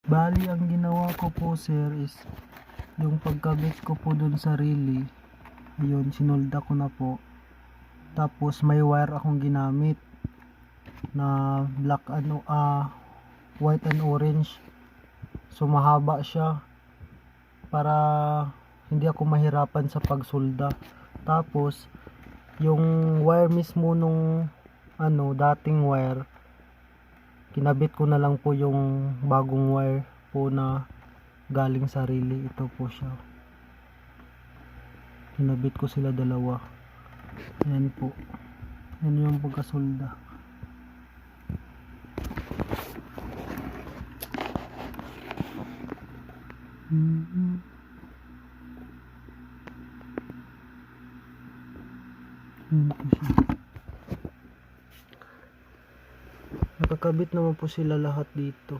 Bali, ang ginawa ko po sir is yung pagkabit ko po dun sa relay, ayun, sinolda ko na po. Tapos may wire akong ginamit na black white and orange. So mahaba siya para hindi ako mahirapan sa pagsolda. Tapos yung wire mismo nung dating wire, kinabit ko na lang po yung bagong wire po na galing sa relay. Ito po siya, kinabit ko sila dalawa. Ayan po, yan yung pagkasolda. Ayan po siya. Nakakabit naman po sila lahat dito.